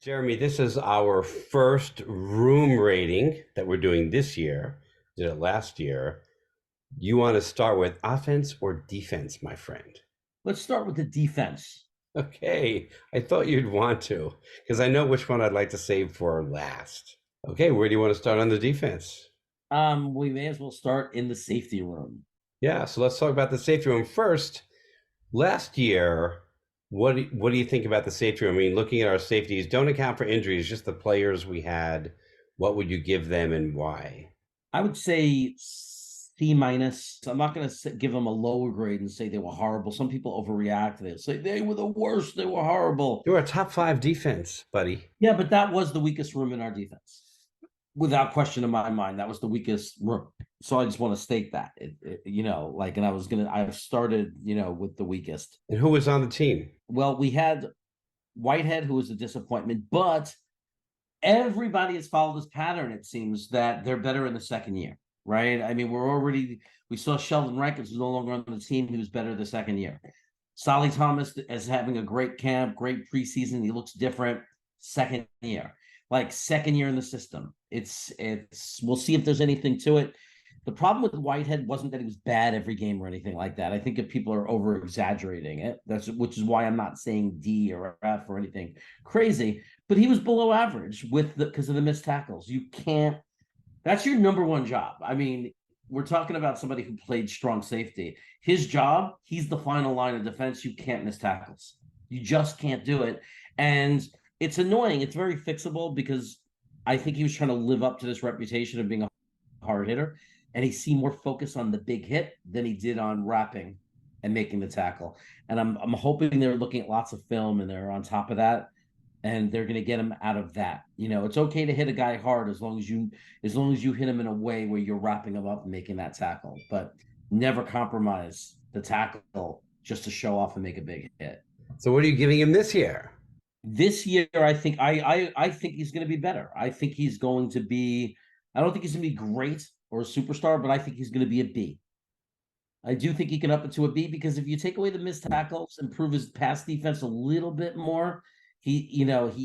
Jeremy, this is our first room rating that we're doing this year. Did it last year. You want to start with offense or defense, my friend? Let's start with the defense. Okay, I thought you'd want to, because I know which one I'd like to save for last. Okay, where do you want to start on the defense? We may as well start in the safety room. Yeah, so let's talk about the safety room first. Last year, what do you think about the safety room? I mean, looking at our safeties, don't account for injuries, just the players we had. What would you give them and why? I would say C minus. I'm not going to give them a lower grade and say they were horrible. Some people overreact. They say they were the worst. They were horrible. You're a top five defense, buddy. Yeah, but that was the weakest room in our defense, without question in my mind. That was the weakest room. So I just want to state that, and I've started, with the weakest. And who was on the team? Well, we had Whitehead, who was a disappointment, but everybody has followed this pattern. It seems that they're better in the second year, right? I mean, we saw Sheldon Rankins who's no longer on the team. He was better the second year. Solly Thomas is having a great camp, great preseason. He looks different second year, like second year in the system. It's we'll see if there's anything to it. The problem with Whitehead wasn't that he was bad every game or anything like that. I think if people are over exaggerating it, that's which is why I'm not saying D or F or anything crazy. But he was below average because of the missed tackles. You can't. That's your number one job. I mean, we're talking about somebody who played strong safety. His job, he's the final line of defense. You can't miss tackles. You just can't do it. And it's annoying. It's very fixable because I think he was trying to live up to this reputation of being a hard hitter, and he seemed more focused on the big hit than he did on wrapping and making the tackle. And I'm hoping they're looking at lots of film and they're on top of that, and they're going to get him out of that. It's okay to hit a guy hard as long as you hit him in a way where you're wrapping him up and making that tackle, but never compromise the tackle just to show off and make a big hit. So what are you giving him this year? This year, I think he's going to be better. I think he's going to be. I don't think he's going to be great or a superstar, but I think he's going to be a B. I do think he can up it to a B because if you take away the missed tackles, improve his pass defense a little bit more, he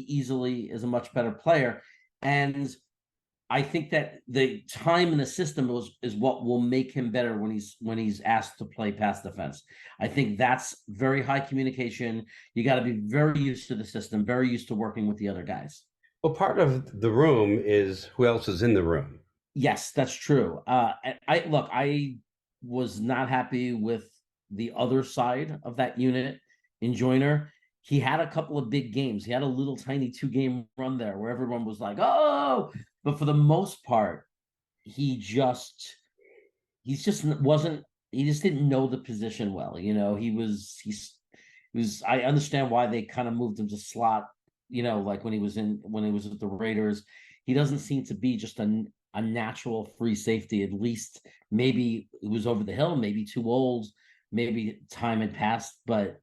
easily is a much better player. And I think that the time in the system is what will make him better when he's asked to play pass defense. I think that's very high communication. You got to be very used to the system, very used to working with the other guys. Well, part of the room is who else is in the room. Yes, that's true. I was not happy with the other side of that unit in Joyner. He had a couple of big games. He had a little tiny 2 game run there where everyone was like, "Oh," but for the most part, he just he's just wasn't he just didn't know the position well. He was I understand why they kind of moved him to slot, like when he was with the Raiders. He doesn't seem to be just a natural free safety. At least maybe it was over the hill, maybe too old, maybe time had passed, but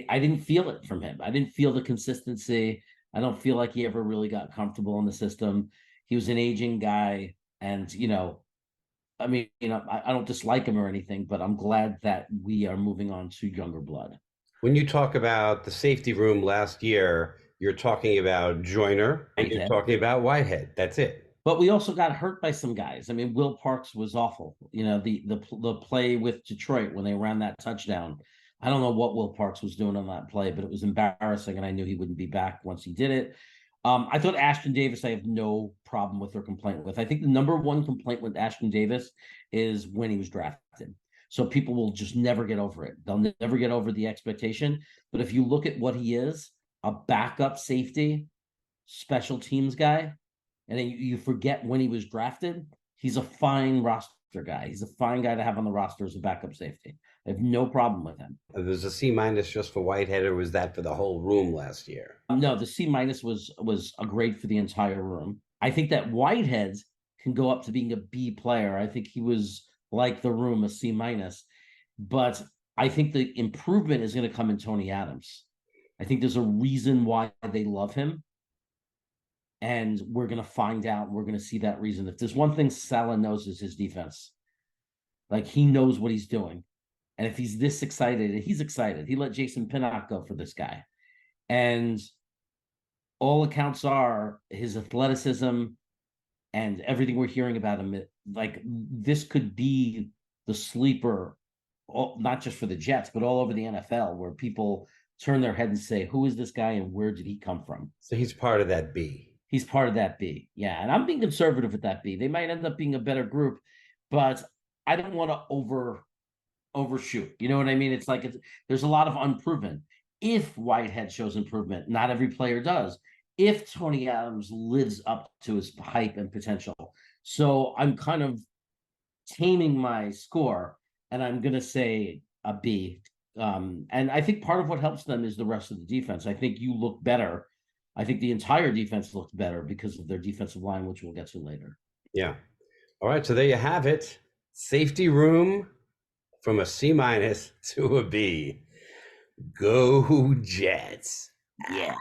I didn't feel it from him. I didn't feel the consistency. I don't feel like he ever really got comfortable in the system. He was an aging guy, and I mean, I don't dislike him or anything, but I'm glad that we are moving on to younger blood. When you talk about the safety room last year, you're talking about Joyner and you're Whitehead. talking about Whitehead. That's it. But we also got hurt by some guys. I mean, Will Parks was awful. The play with Detroit when they ran that touchdown. I don't know what Will Parks was doing on that play, but it was embarrassing, and I knew he wouldn't be back once he did it. I thought Ashton Davis, I have no problem with or complaint with. I think the number one complaint with Ashton Davis is when he was drafted. So people will just never get over it. They'll never get over the expectation. But if you look at what he is, a backup safety, special teams guy, and then you forget when he was drafted, he's a fine roster guy. He's a fine guy to have on the roster as a backup safety. I have no problem with him. There's a C minus just for Whitehead, or was that for the whole room last year? No, the C minus was a grade for the entire room. I think that Whitehead can go up to being a B player. I think he was like the room, a C minus, but I think the improvement is going to come in Tony Adams. I think there's a reason why they love him, and we're going to find out. We're going to see that reason. If there's one thing Salah knows is his defense. Like, he knows what he's doing. And if he's this excited, he's excited. He let Jason Pinnock go for this guy. And all accounts are his athleticism and everything we're hearing about him. Like this could be the sleeper, not just for the Jets, but all over the NFL, where people turn their head and say, "Who is this guy and where did he come from?" So he's part of that B. He's part of that B. Yeah. And I'm being conservative with that B. They might end up being a better group, but I don't want to overshoot. You know what I mean? It's like there's a lot of unproven. If Whitehead shows improvement, not every player does. If Tony Adams lives up to his hype and potential. So I'm kind of taming my score, and I'm going to say a B. And I think part of what helps them is the rest of the defense. I think you look better. I think the entire defense looks better because of their defensive line, which we'll get to later. Yeah. All right. So there you have it. Safety room from a C- to a B. Go Jets. Yeah.